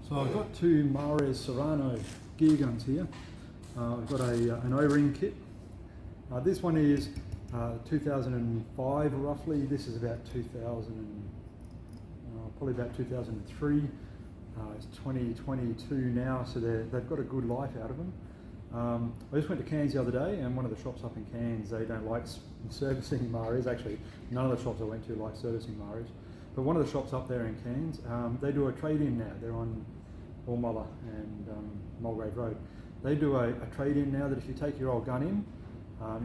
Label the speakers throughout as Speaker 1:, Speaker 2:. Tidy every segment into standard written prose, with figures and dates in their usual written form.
Speaker 1: So I've got two Mares Cyrano gear guns here. I've got an O-ring kit. This one is 2005 roughly. This is about 2000, probably about 2003. It's 2022 now, so they've got a good life out of them. I just went to Cairns the other day, and one of the shops up in Cairns, they don't like servicing Mares. Actually, none of the shops I went to like servicing Mares. But one of the shops up there in Cairns, they do a trade-in now. They're on Ormulla and Mulgrave Road. They do a trade-in now that if you take your old gun in,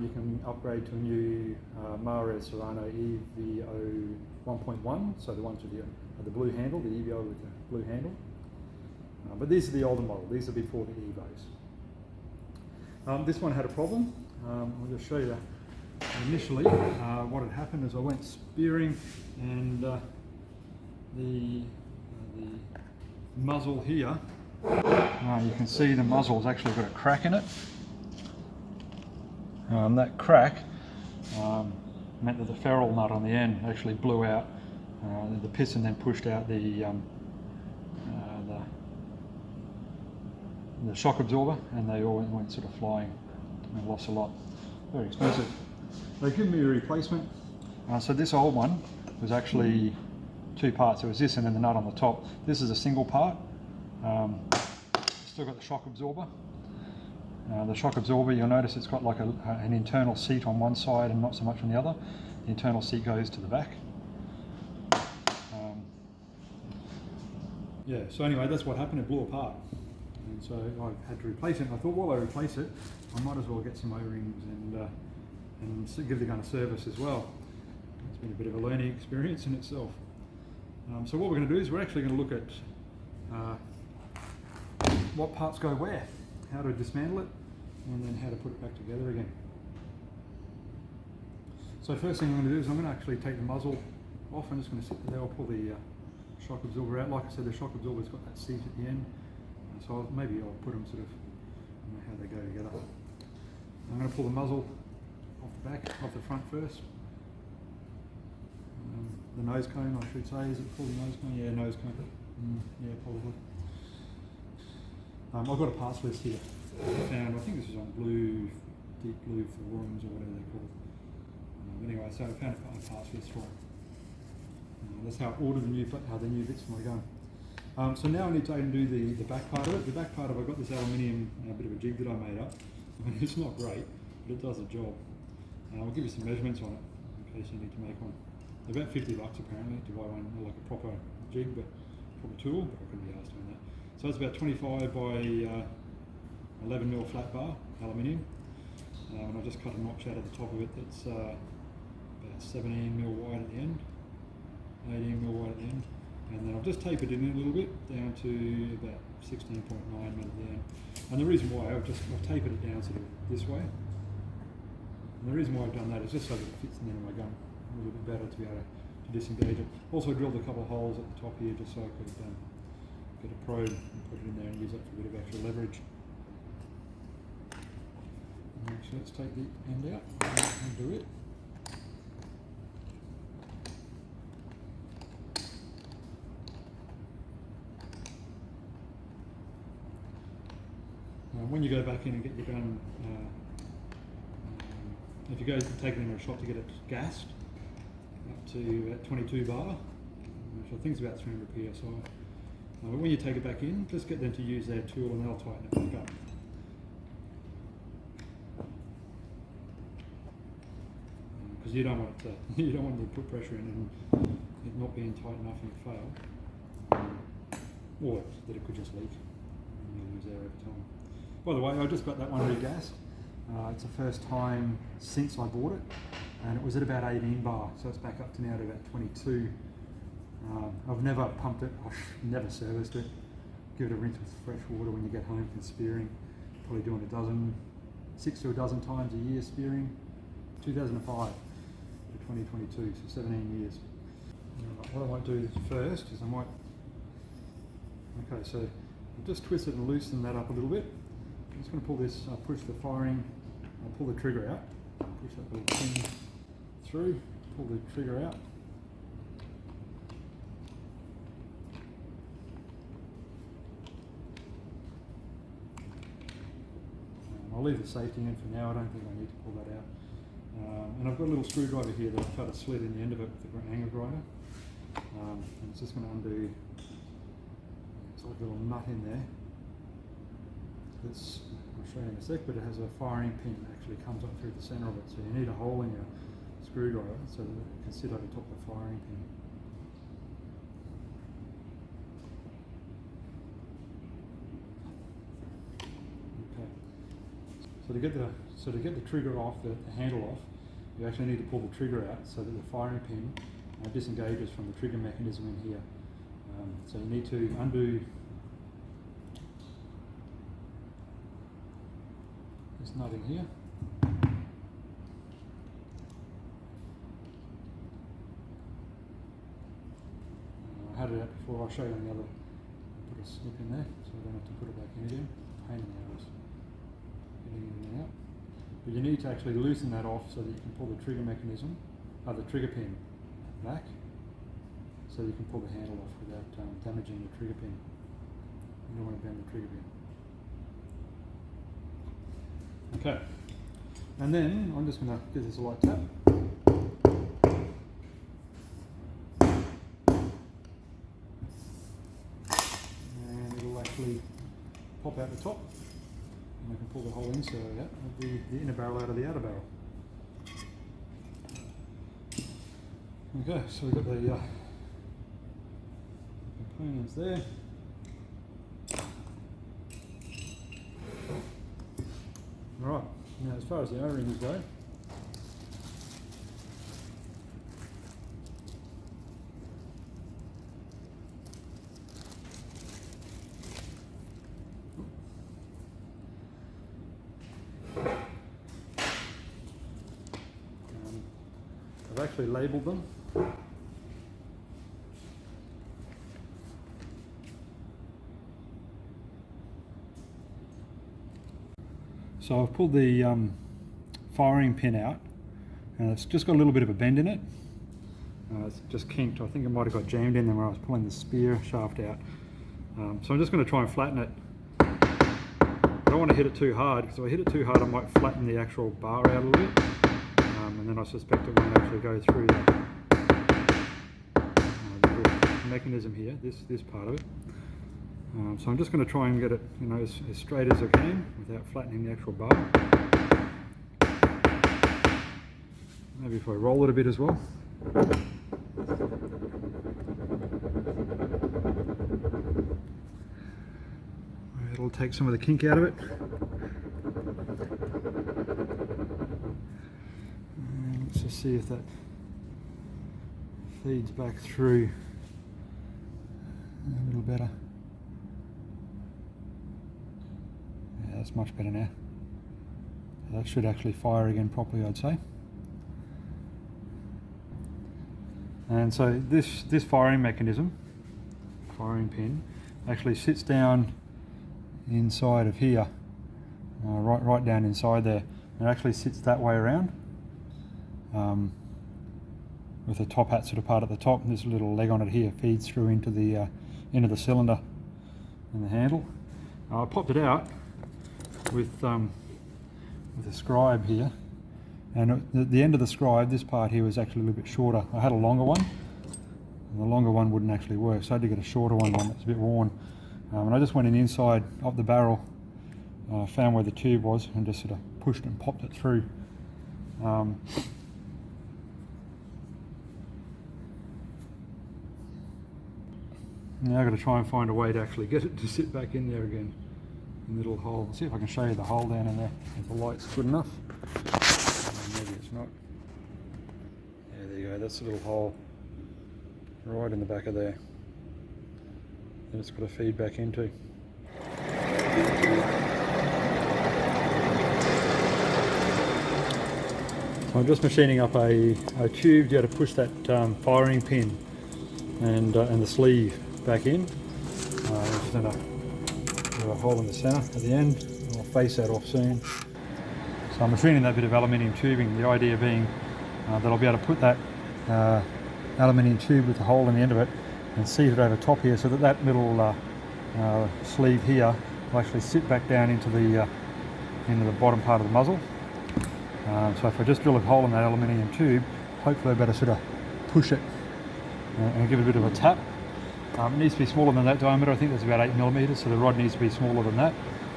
Speaker 1: you can upgrade to a new Mares Cyrano EVO 1.1, so the ones with the blue handle, the EVO with the blue handle. But these are the older model. These are before the EVOs. This one had a problem. I'll just show you initially what had happened is I went spearing, and the muzzle here, you can see the muzzle's actually got a crack in it. That crack meant that the ferrule nut on the end actually blew out. The piston then pushed out the shock absorber, and they all went sort of flying and lost a lot. Very expensive. They give me a replacement. So this old one was actually two parts. It was this and then the nut on the top. This is a single part. Still got the shock absorber. The shock absorber, you'll notice it's got like an internal seat on one side and not so much on the other. The internal seat goes to the back. Yeah, so anyway, that's what happened. It blew apart. And so I had to replace it. And I thought, while I replace it, I might as well get some O-rings and give the gun a service as well. It's been a bit of a learning experience in itself. So what we're going to do is we're actually going to look at what parts go where, how to dismantle it, and then how to put it back together again. So first thing I'm going to do is I'm going to actually take the muzzle off. I'm just going to sit there. I'll pull the shock absorber out. Like I said, the shock absorber's got that seat at the end, so maybe I'll put them sort of, how they go together. I'm going to pull the muzzle off the back, off the front first. The nose cone, I should say. Is it called the nose cone? Yeah, nose cone. Yeah, probably. I've got a parts list here. I think this was on Deep Blue forums or whatever they call it. Anyway, so I found a parts list for it. That's how I ordered the new bits for my gun. So now I need to do the back part of it. The back part of it, I've got this aluminium bit of a jig that I made up. It's not great, but it does the job. I'll give you some measurements on it in case you need to make one. They're about $50 apparently to buy one, like a proper jig, but proper tool, but I couldn't be asked doing that. So it's about 25 by 11mm flat bar, aluminium. And I've just cut a notch out of the top of it that's about 17mm wide at the end, 18mm wide at the end. And then I've just tapered it in a little bit down to about 16.9mm at the end. And the reason why I've tapered it down sort of this way. And the reason why I've done that is just so that it fits in the end of my gun a little bit better to be able to disengage it. Also drilled a couple of holes at the top here just so I could get a probe and put it in there and use that for a bit of extra leverage. So let's take the end out and do it. When you go back in and get your gun, if you go to take it in a shop to get it gassed up to about 22 bar, which I think is about 300 psi. But when you take it back in, just get them to use their tool and they'll tighten it back up. Because you don't want them to put pressure in and it not being tight enough and it fail, or that it could just leak and you'll lose air over time. By the way, I just got that one regassed. It's the first time since I bought it, and it was at about 18 bar, so it's back up to now to about 22. I've never pumped it, I've never serviced it. Give it a rinse with fresh water when you get home from spearing. Probably doing 6 to a dozen times a year spearing. 2005 to 2022, so 17 years. What I might do first is okay, so I'll just twist it and loosen that up a little bit. I'm just going to pull this, push the firing, I'll pull the trigger out, push that little thing through, pull the trigger out. And I'll leave the safety in for now. I don't think I need to pull that out. And I've got a little screwdriver here that I've cut a slit in the end of it with the angle grinder. And it's just going to undo, it's like a little nut in there. That's, I'll show you in a sec, but it has a firing pin that actually comes up through the centre of it. So you need a hole in your screwdriver so that it can sit over top of the firing pin. So to get the trigger off, the handle off, you actually need to pull the trigger out so that the firing pin disengages from the trigger mechanism in here. So you need to undo this nut in here. I had it out before. I'll show you on the other. Put a snip in there so I don't have to put it back in again. Pain in the ass. Getting in and out. But you need to actually loosen that off so that you can pull the trigger mechanism, the trigger pin back, so you can pull the handle off without damaging the trigger pin. You don't want to bend the trigger pin. Okay, and then I'm just going to give this a light tap. And it'll actually pop out the top. And I can pull the whole insert out of the inner barrel out of the outer barrel. Okay, so we've got the components there. Right, now as far as the O-rings go, I've actually labelled them. So I've pulled the firing pin out, and it's just got a little bit of a bend in it. It's just kinked. I think it might have got jammed in there when I was pulling the spear shaft out. So I'm just going to try and flatten it. I don't want to hit it too hard, because if I hit it too hard I might flatten the actual bar out a little bit. And then I suspect it won't actually go through the little mechanism here, this part of it. So I'm just going to try and get it, as straight as I can without flattening the actual bar. Maybe if I roll it a bit as well. It'll take some of the kink out of it. And let's just see if that feeds back through a little better. Yeah, that's much better now. That should actually fire again properly, I'd say. And so this firing mechanism, firing pin, actually sits down inside of here, right down inside there. It actually sits that way around, with the top hat sort of part at the top, and this little leg on it here feeds through into the cylinder and the handle. I popped it out with a scribe here, and at the end of the scribe, this part here was actually a little bit shorter. I had a longer one, and the longer one wouldn't actually work, so I had to get a shorter one that's a bit worn. And I just went in inside up the barrel, found where the tube was, and just sort of pushed and popped it through. Now I've got to try and find a way to actually get it to sit back in there again, in the little hole. I'll see if I can show you the hole down in there, if the light's good enough. Maybe it's not. Yeah, there you go, that's the little hole right in the back of there. That it's got to feed back into. So I'm just machining up a tube to push that firing pin and the sleeve back in. I'm just going to do a hole in the centre at the end. I'll face that off soon. So I'm machining that bit of aluminium tubing, the idea being that I'll be able to put that aluminium tube with the hole in the end of it and seat it over top here, so that little sleeve here will actually sit back down into into the bottom part of the muzzle. So if I just drill a hole in that aluminium tube, hopefully I better sort of push it and give it a bit of a tap. It needs to be smaller than that diameter. I think that's about 8mm, so the rod needs to be smaller than that.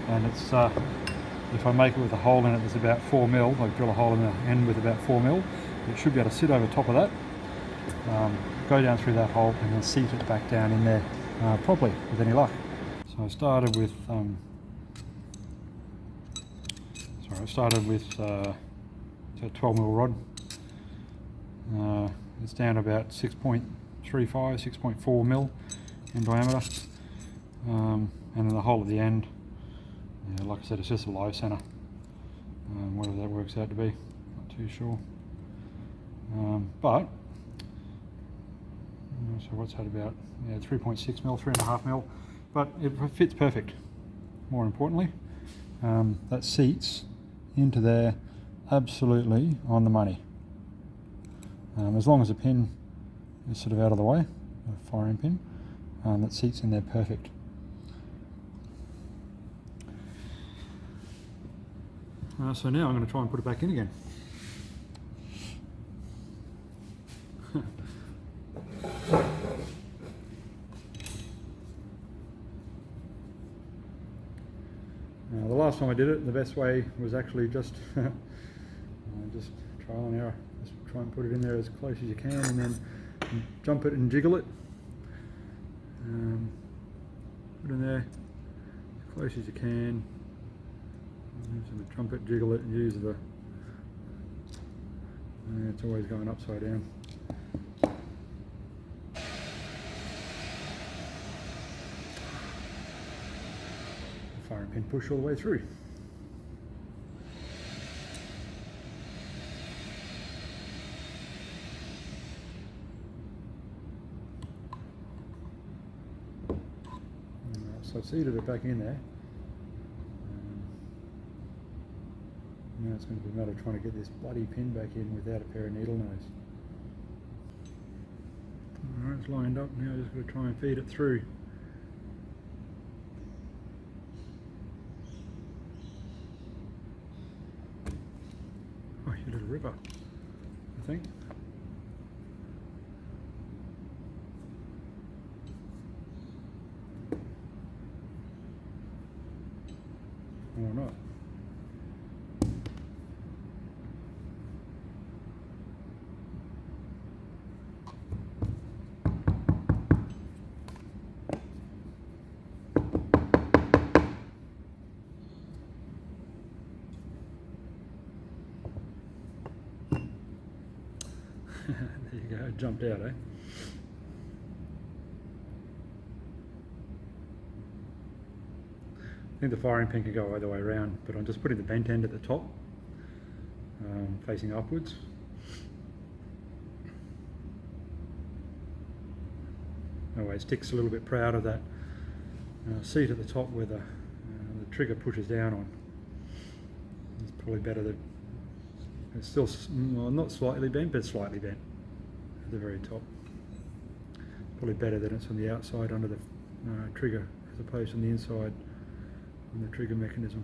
Speaker 1: And it's if I make it with a hole in it that's about 4mm, like drill a hole in the end with about 4mm, it should be able to sit over top of that, go down through that hole and then seat it back down in there properly with any luck. So I started with a 12mm rod. It's down about 6.35, 6.4mm in diameter, and then the hole at the end, like I said, it's just a live center, whatever that works out to be, not too sure. But so what's that about? 3.6mm, 3.5mm, but it fits perfect. More importantly, that seats into there absolutely on the money. As long as the pin is sort of out of the way, the firing pin, that seats in there perfect. So now I'm going to try and put it back in again. The last time I did it, the best way was actually just trial and error. Just try and put it in there as close as you can, and then jump it and jiggle it. Put it in there as close as you can. Use the trumpet, jiggle it, and use the. It's always going upside down. Firing pin push all the way through. So I've seated it back in there. Now it's going to be a matter of trying to get this bloody pin back in without a pair of needle nose. Alright, it's lined up. Now I've just got to try and feed it through. Oh, you little ripper, I think. Or not. There you go, it jumped out, eh? I think the firing pin can go either way around, but I'm just putting the bent end at the top, facing upwards. That way it sticks a little bit proud of that seat at the top where the trigger pushes down on. It's probably better that it's still not slightly bent, but slightly bent at the very top. Probably better that it's on the outside under the trigger as opposed to on the inside on the trigger mechanism.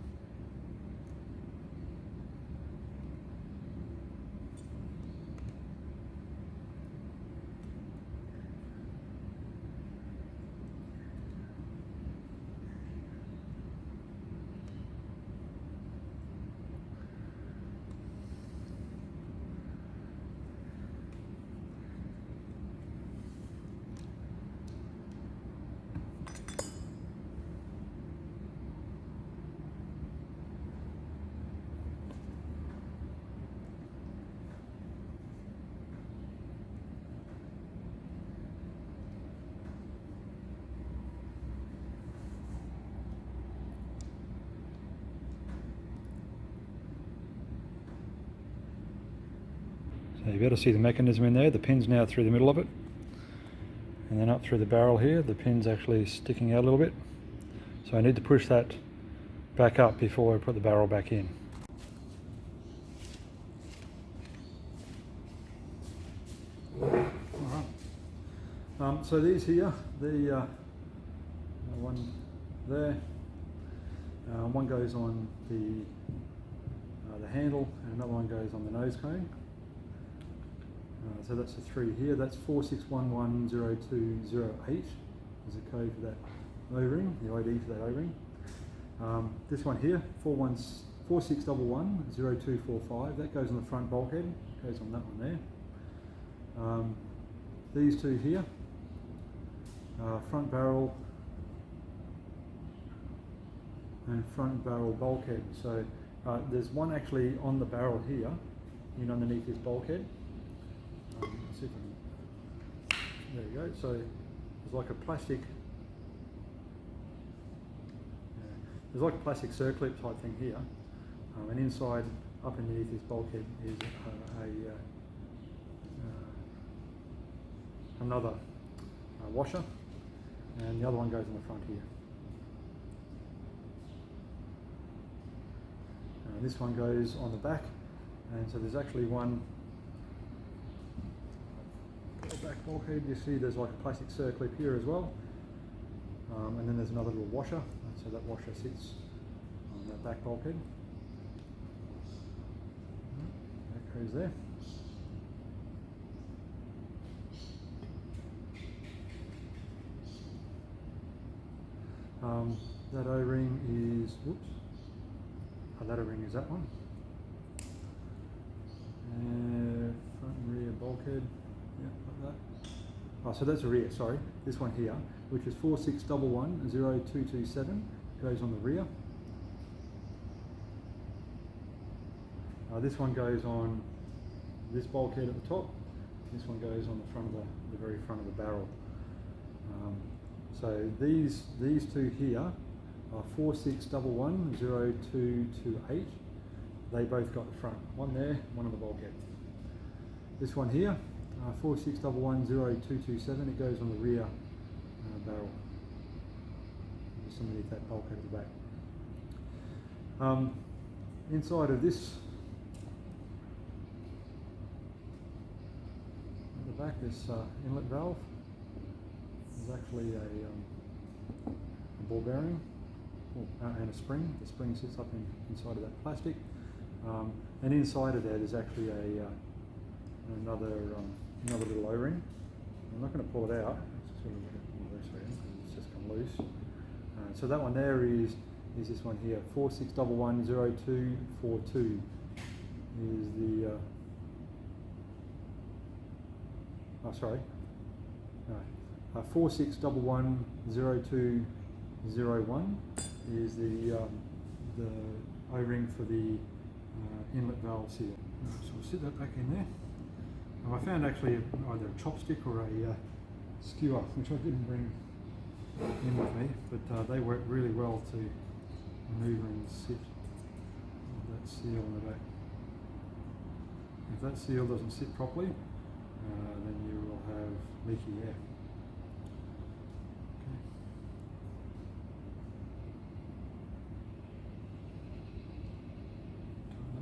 Speaker 1: So you better see the mechanism in there. The pin's now through the middle of it, and then up through the barrel here. The pin's actually sticking out a little bit, so I need to push that back up before I put the barrel back in. Alright, so these here, the one there, one goes on the the handle, and another one goes on the nose cone. So that's the 3 here. That's 46110208 is the code for that O-ring, the ID for that O-ring. This one here, 46110245, that goes on the front bulkhead, goes on that one there. These two here, front barrel and front barrel bulkhead. So there's one actually on the barrel here, in underneath this bulkhead. Let's see if I can, there you go. So there's like a plastic, there's like a plastic circlip type thing here, and inside, up underneath this bulkhead, is another washer, and the other one goes in the front here. This one goes on the back, and so there's actually one back bulkhead. You see there's like a plastic circlip here as well, and then there's another little washer, so that washer sits on that back bulkhead. That goes there. That O-ring is, whoops, that O-ring is that one. Front and rear bulkhead, yeah, like that. Oh, so that's the rear, sorry. This one here, which is 46110227, goes on the rear. This one goes on this bulkhead at the top. This one goes on the front of the very front of the barrel. So these two here are 46110228. They both got the front. One there, one on the bulkhead. This one here, 46110227. It goes on the rear barrel, just underneath that bulkhead at the back. Inside of this, at the back, this inlet valve. There's actually a ball bearing and a spring. The spring sits up inside of that plastic, and inside of that is actually another little O-ring. I'm not going to pull it out. It's sort of loose because it's just come loose. So that one there is this one here, 46110242 is the oh sorry, no. 46110201 is the O-ring for the inlet valve seal. So we'll sit that back in there. I found actually either a chopstick or a skewer, which I didn't bring in with me, but they work really well to manoeuvre and sit that seal on the back. If that seal doesn't sit properly, then you will have leaky air.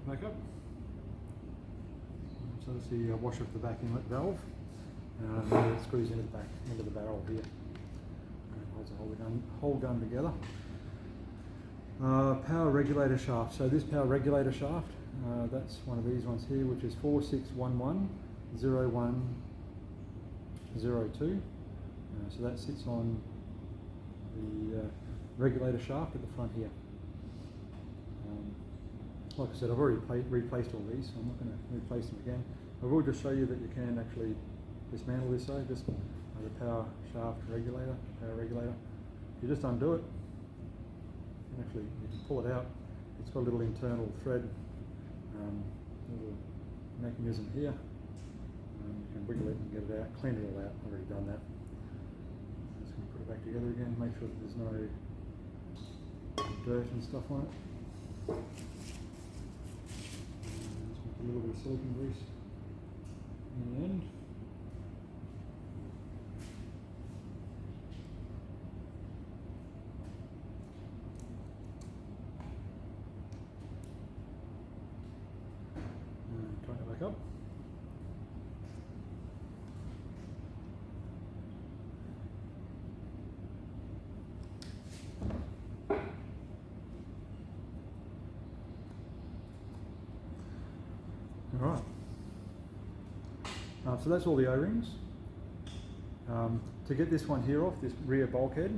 Speaker 1: Back up. So that's the washer of the back inlet valve. And it screws into the back into the barrel here. And it holds the whole gun together. Power regulator shaft. So this power regulator shaft, that's one of these ones here, which is 46110102. So that sits on the regulator shaft at the front here. Like I said, I've already replaced all these, so I'm not going to replace them again. I will just show you that you can actually dismantle this though, just the power shaft regulator, power regulator. You just undo it, and actually you can pull it out. It's got a little internal thread, little mechanism here. You can wiggle it and get it out, clean it all out. I've already done that. I'm just going to put it back together again, make sure that there's no dirt and stuff on it. A little bit of silicone grease in the end. And tighten it back up. So that's all the O-rings. To get this one here off, this rear bulkhead,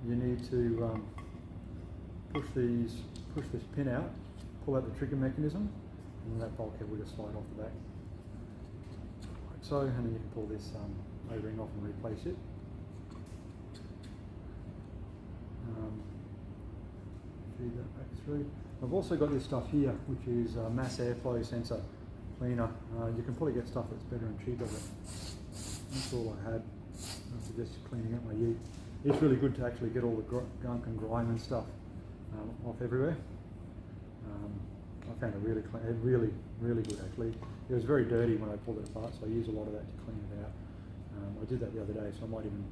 Speaker 1: you need to push this pin out, pull out the trigger mechanism, and then that bulkhead will just slide off the back. Like so, and then you can pull this O-ring off and replace it. Feed that back through. I've also got this stuff here, which is a mass airflow sensor cleaner. You can probably get stuff that's better and cheaper, but that's all I had. After just cleaning up my ute. It's really good to actually get all the gunk and grime and stuff off everywhere. I found it really clean, really good actually. It was very dirty when I pulled it apart, so I used a lot of that to clean it out. I did that the other day, so I might even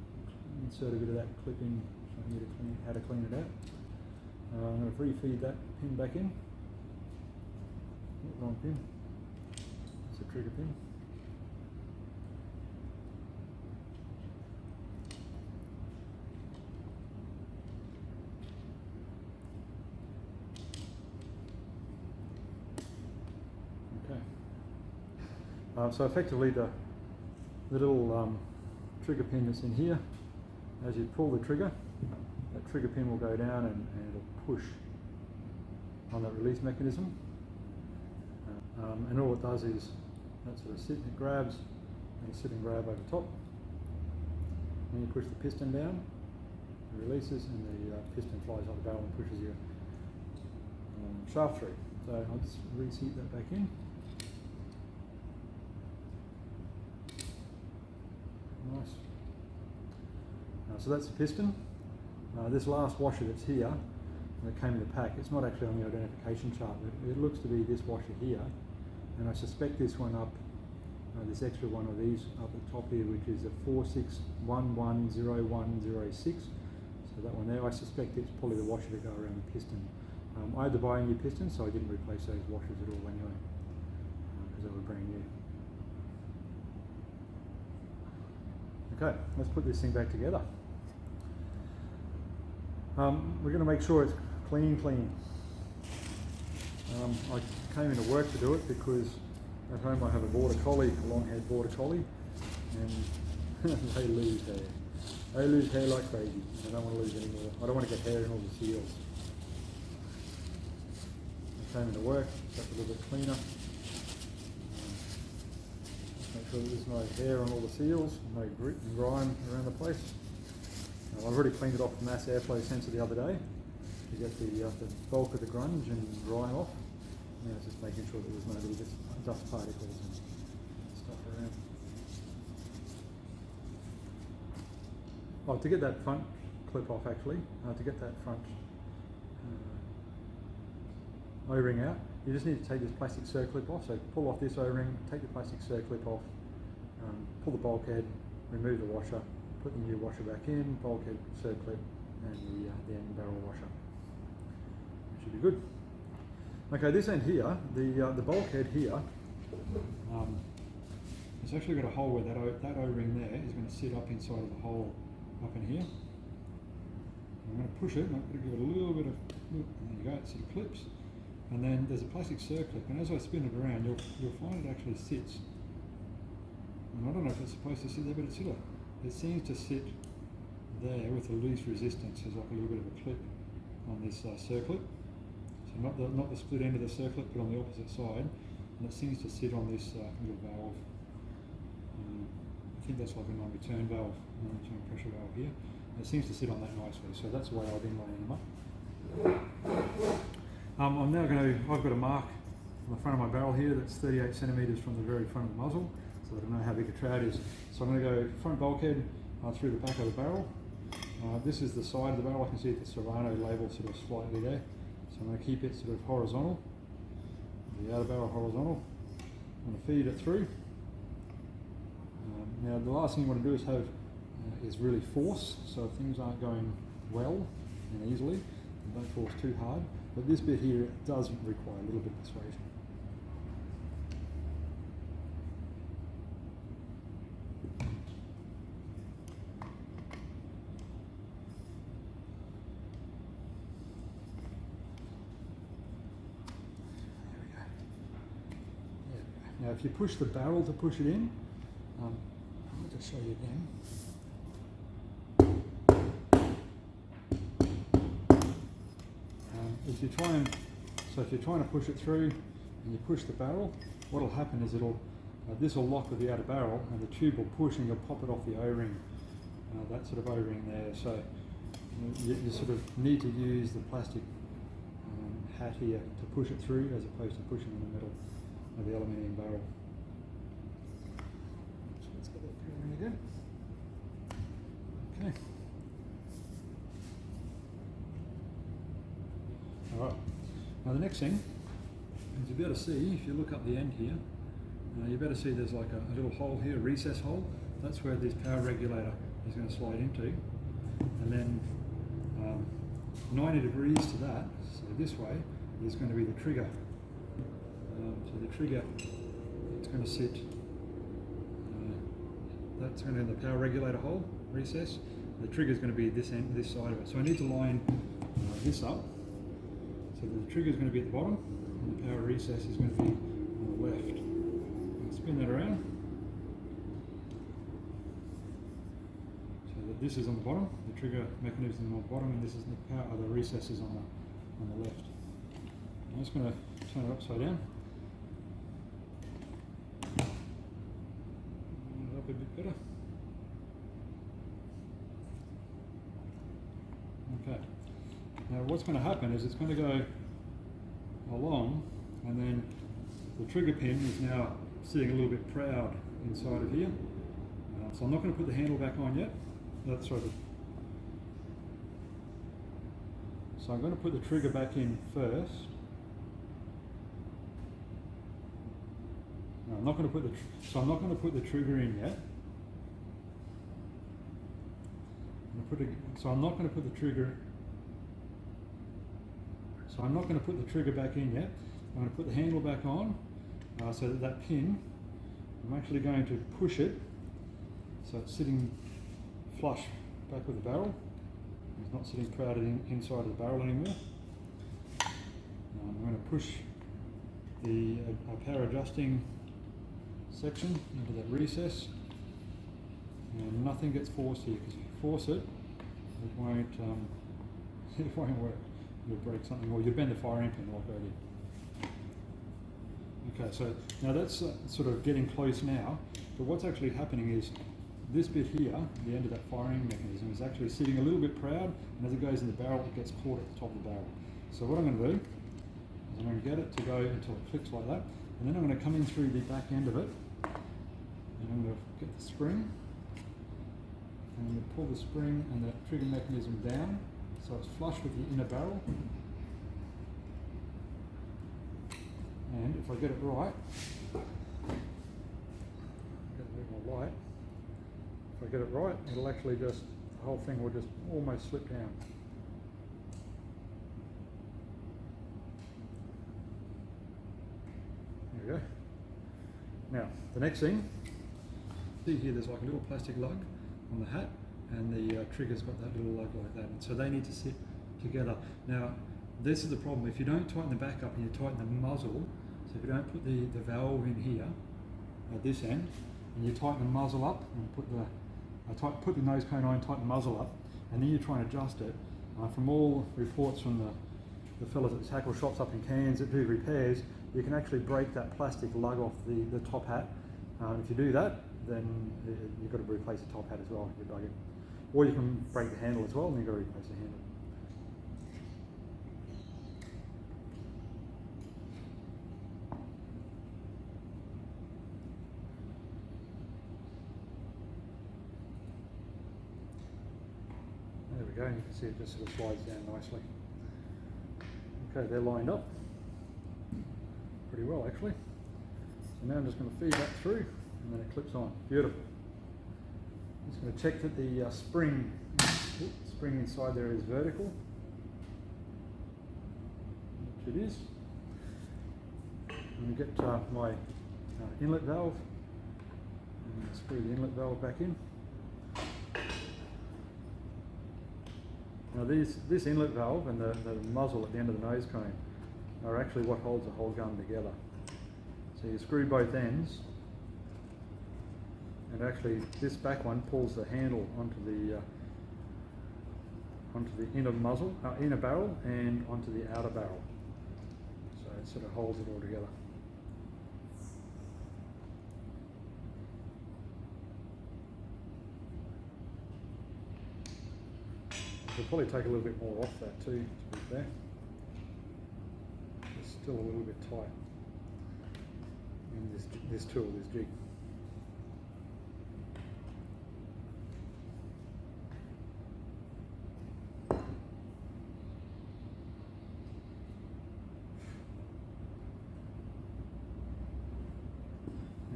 Speaker 1: insert a bit of that clip in, showing you how to clean it out. I'm going to refeed that pin back in. Wrong pin. It's a trigger pin. So effectively the little trigger pin that's in here, as you pull the trigger, that trigger pin will go down and it'll push on that release mechanism. And all it does is that sort of sit and it grabs, and sit and grab over top. Then you push the piston down, it releases, and the piston flies off the barrel and pushes your shaft through. So I'll just reseat that back in. Nice. So that's the piston. This last washer that's here, that came in the pack, it's not actually on the identification chart, but it looks to be this washer here. And I suspect this one up, this extra one of these up the top here, which is a 46110106. So that one there, I suspect it's probably the washer to go around the piston. I had to buy a new piston, so I didn't replace those washers at all anyway, because they were brand new. Okay, let's put this thing back together. We're going to make sure it's clean. I came into work to do it because at home I have a border collie, a long-haired border collie, and they lose hair. They lose hair like crazy. I don't want to lose any more. I don't want to get hair in all the seals. I came into work, got a little bit cleaner. Make sure that there's no hair on all the seals, no grit and grime around the place. I've already cleaned it off the mass airflow sensor the other day to get the bulk of the grunge and grime off. Now it's just making sure that there's no little bits of dust particles and stuff around. Oh, to get that front clip off actually, to get that front O-ring out, you just need to take this plastic circlip off. So pull off this O-ring, take the plastic circlip off, pull the bulkhead, remove the washer, put the new washer back in, bulkhead, circlip, and the end barrel washer. It should be good. Okay, this end here, the bulkhead here, it's actually got a hole where that O-ring there is going to sit up inside of the hole up in here. I'm going to push it, and I'm going to give it a little bit of, and there you go, it sort of clips. And then there's a plastic circlip, and as I spin it around, you'll find it actually sits. And I don't know if it's supposed to sit there, but it seems to sit there with a loose resistance. There's like a little bit of a clip on this circlip. So not the split end of the circlip, but on the opposite side. And it seems to sit on this little valve. I think that's like a non-return valve, non-return pressure valve here. And it seems to sit on that nicely, so that's the way I've been lining them up. I'm now I've got a mark on the front of my barrel here that's 38 centimetres from the very front of the muzzle, so that I know how big a trout is. So I'm going to go front bulkhead through the back of the barrel. This is the side of the barrel. I can see the Cyrano label sort of slightly there. So I'm going to keep it sort of horizontal, the outer barrel horizontal. I'm going to feed it through. Now the last thing you want to do is really force, so things aren't going well and easily. Don't force too hard. But this bit here does require a little bit of persuasion. There we go. Now if you push the barrel to push it in, I'll just show you again. If you're trying to push it through and you push the barrel, what will happen is this will lock with the outer barrel and the tube will push and you'll pop it off the O-ring, that sort of O-ring there. So you sort of need to use the plastic hat here to push it through as opposed to pushing in the middle of the aluminium barrel. So let's get that going again. Okay. Alright, now the next thing is you'll be able to see, if you look up the end here, you better see there's like a little hole here, a recess hole. That's where this power regulator is going to slide into. And then 90 degrees to that, so this way, is going to be the trigger. So the trigger, it's going to sit, that's going to be the power regulator hole, recess. The trigger is going to be this end, this side of it. So I need to line this up. So the trigger is going to be at the bottom, and the power recess is going to be on the left. I'll spin that around. So that this is on the bottom, the trigger mechanism on the bottom, and this is the power, the recess is on the left. I'm just going to turn it upside down. Line it up a bit better. Okay. Now what's going to happen is it's going to go along, and then the trigger pin is now sitting a little bit proud inside of here. So I'm not going to put the handle back on yet. That's right. So I'm going to put the trigger back in first. No, I'm not going to put I'm not going to put the trigger in yet. So I'm not going to put the trigger. So I'm not going to put the trigger back in yet. I'm going to put the handle back on, so that pin, I'm actually going to push it so it's sitting flush back with the barrel. It's not sitting proud inside of the barrel anymore. I'm going to push the power adjusting section into that recess, and nothing gets forced here, because if you force it, it won't work. You'll break something, or you'll bend the firing pin like I did. Okay, so now that's sort of getting close now, but what's actually happening is this bit here, the end of that firing mechanism, is actually sitting a little bit proud, and as it goes in the barrel, it gets caught at the top of the barrel. So what I'm going to do is I'm going to get it to go until it clicks like that, and then I'm going to come in through the back end of it, and I'm going to get the spring, and I'm going to pull the spring and the trigger mechanism down, so it's flush with the inner barrel. And if I get it right, get a bit more light, if I get it right, it'll actually just, the whole thing will just almost slip down. There we go. Now, the next thing, see here there's like a little plastic lug on the hat, and the trigger's got that little lug like that, and so they need to sit together. Now, this is the problem. If you don't tighten the back up and you tighten the muzzle, so if you don't put the valve in here at this end, and you tighten the muzzle up and put the nose cone on, tighten the muzzle up, and then you try and adjust it. From all reports from the fellas at the tackle shops up in Cairns that do repairs, you can actually break that plastic lug off the top hat. If you do that, then you've got to replace the top hat as well if you bug it. Or you can break the handle as well, and you've got to replace the handle. There we go, and you can see it just sort of slides down nicely. Okay, they're lined up pretty well actually. So now I'm just going to feed that through, and then it clips on. Beautiful. I'm just going to check that the spring inside there is vertical, which it is. I'm going to get my inlet valve, and screw the inlet valve back in. Now this inlet valve and the muzzle at the end of the nose cone are actually what holds the whole gun together. So you screw both ends, and actually this back one pulls the handle onto the inner muzzle, inner barrel, and onto the outer barrel. So it sort of holds it all together. We'll probably take a little bit more off that too, to be fair. It's still a little bit tight in this tool, this jig.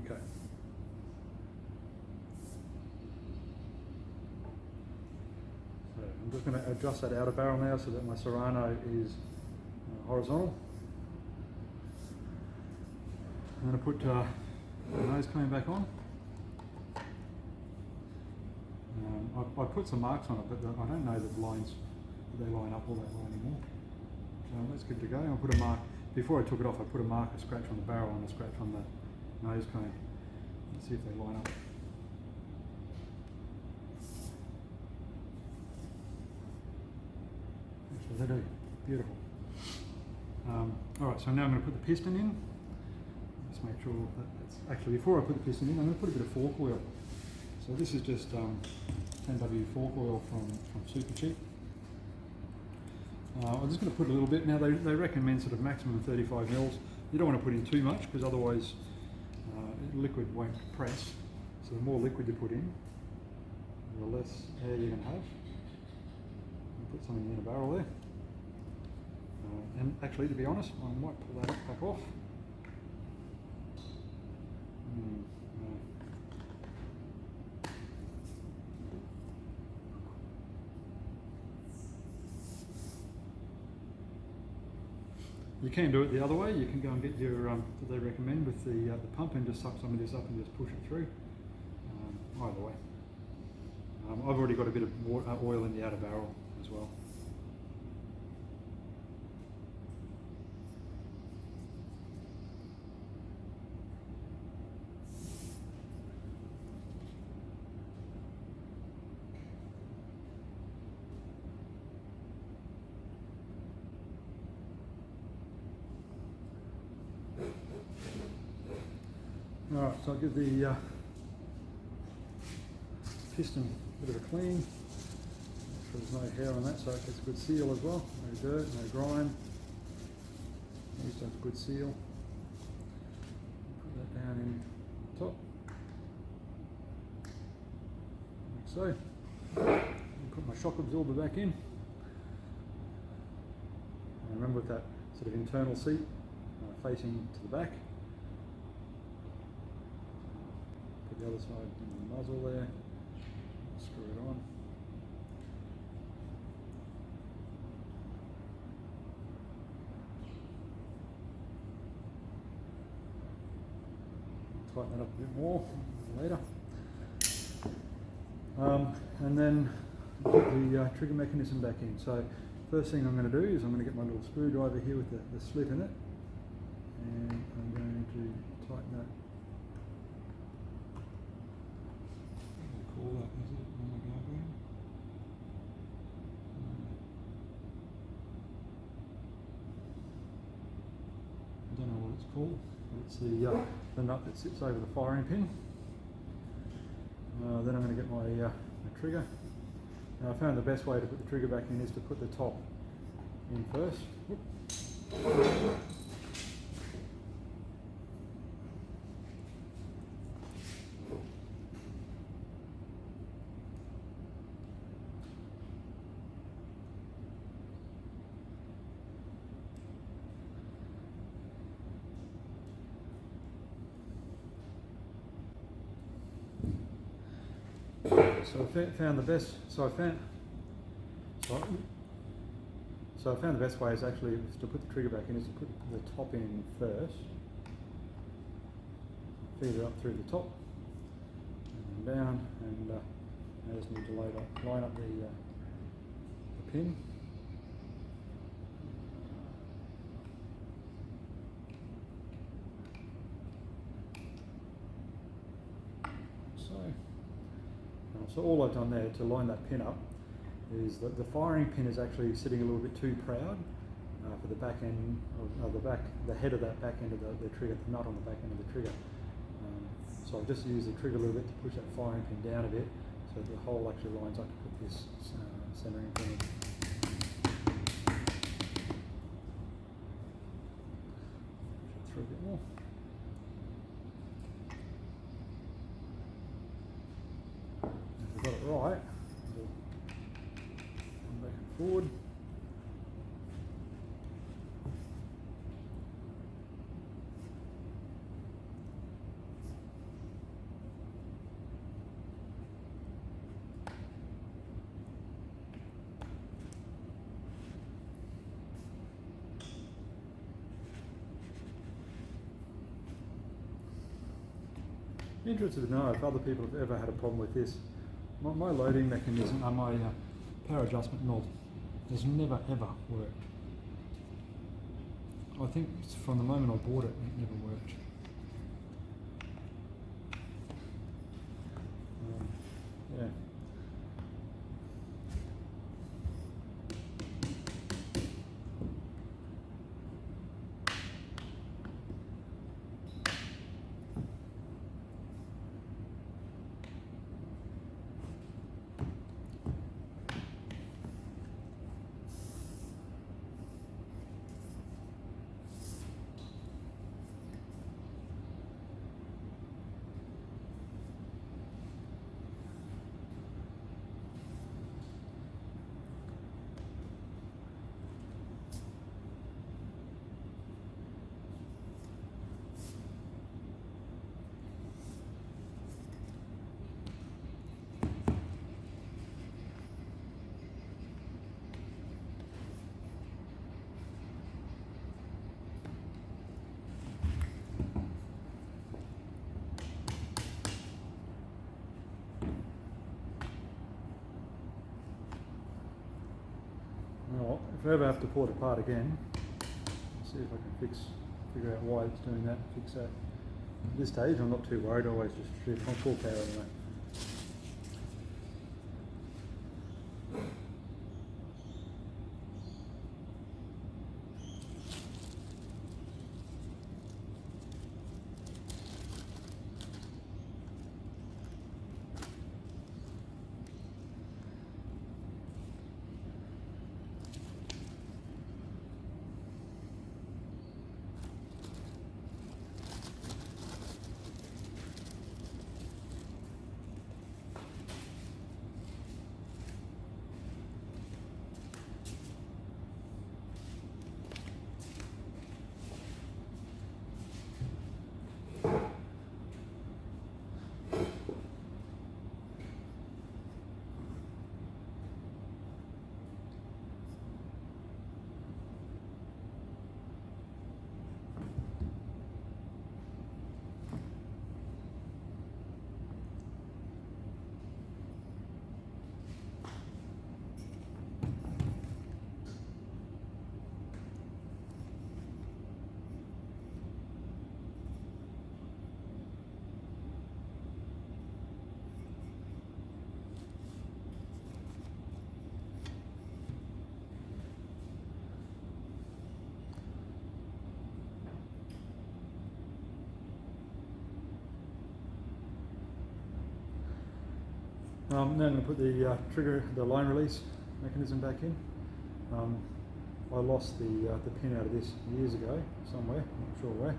Speaker 1: Okay. So I'm just going to adjust that outer barrel now so that my Cyrano is horizontal. I'm going to put the nose cone back on. I put some marks on it, but I don't know that they line up all that well anymore. So that's good to go. I'll put a mark, before I took it off, I put a mark, a scratch on the barrel and a scratch on the nose cone. Let's see if they line up. Actually, they do. Beautiful. Alright, so now I'm going to put the piston in. Just make sure that it's actually, before I put the piston in, I'm going to put a bit of fork oil. So this is just 10W fork oil from Super Cheap. I'm just going to put a little bit. Now they recommend sort of maximum 35 mils. You don't want to put in too much because otherwise liquid won't compress. So the more liquid you put in, the less air you're going to have. Put something in a barrel there. And actually, to be honest, I might pull that back off. No. You can do it the other way. You can go and get your, that they recommend with the pump and just suck some of this up and just push it through. Either way. I've already got a bit of oil in the outer barrel as well. Alright, so I'll give the piston a bit of a clean. Make sure there's no hair on that, so it gets a good seal as well. No dirt, no grime. Just have a good seal. Put that down in top. Like so. Put my shock absorber back in. And remember with that sort of internal seat facing to the back. The other side in the muzzle there, screw it on. Tighten that up a bit more later. And then put the trigger mechanism back in. So first thing I'm going to do is I'm going to get my little screwdriver here with the slit in it, and I'm going to tighten that. Call that, is it? Oh my God, I don't know what it's called, but it's the nut that sits over the firing pin. Then I'm going to get my trigger. Now I found the best way to put the trigger back in is to put the top in first. Whoop. So I found the best. So I found the best way is actually to put the trigger back in is to put the top in first. Feed it up through the top and down, and I just need to line up the pin. So all I've done there to line that pin up is that the firing pin is actually sitting a little bit too proud for the back end of the head of that back end of the trigger, the nut on the back end of the trigger. So I'll just use the trigger a little bit to push that firing pin down a bit, so the hole actually lines up to put this centering pin in. Push it through a bit more. If we've got it right, we'll come back and forward. Interested to know if other people have ever had a problem with this. My loading mechanism, my power adjustment knob has never ever worked. I think from the moment I bought it, it never worked. Yeah. Well, if I ever have to pull it apart again, I'll see if I can figure out why it's doing that, fix that. At this stage, I'm not too worried, I always just shoot on full power anyway. Now I'm going to put the line release mechanism back in. I lost the pin out of this years ago, somewhere, not sure where.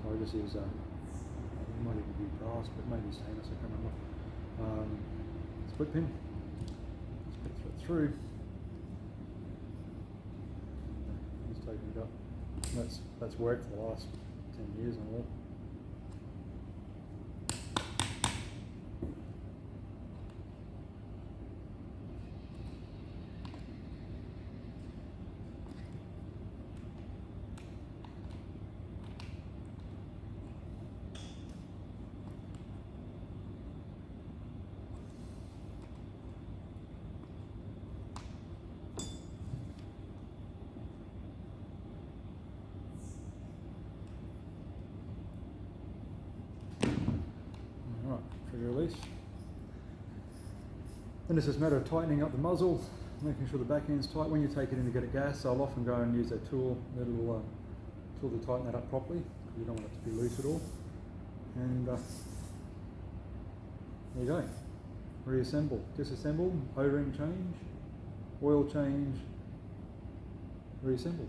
Speaker 1: So I just use, it might even be brass, but maybe stainless, I can't remember. Split pin, just put it through. Just taking it up. That's worked for the last 10 years or more. loose. Then it's just a matter of tightening up the muzzle, making sure the back end's tight. When you take it in to get it gas, I'll often go and use a tool, a little tool to tighten that up properly. You don't want it to be loose at all. And there you go. Reassemble, disassemble, O-ring change, oil change, reassemble.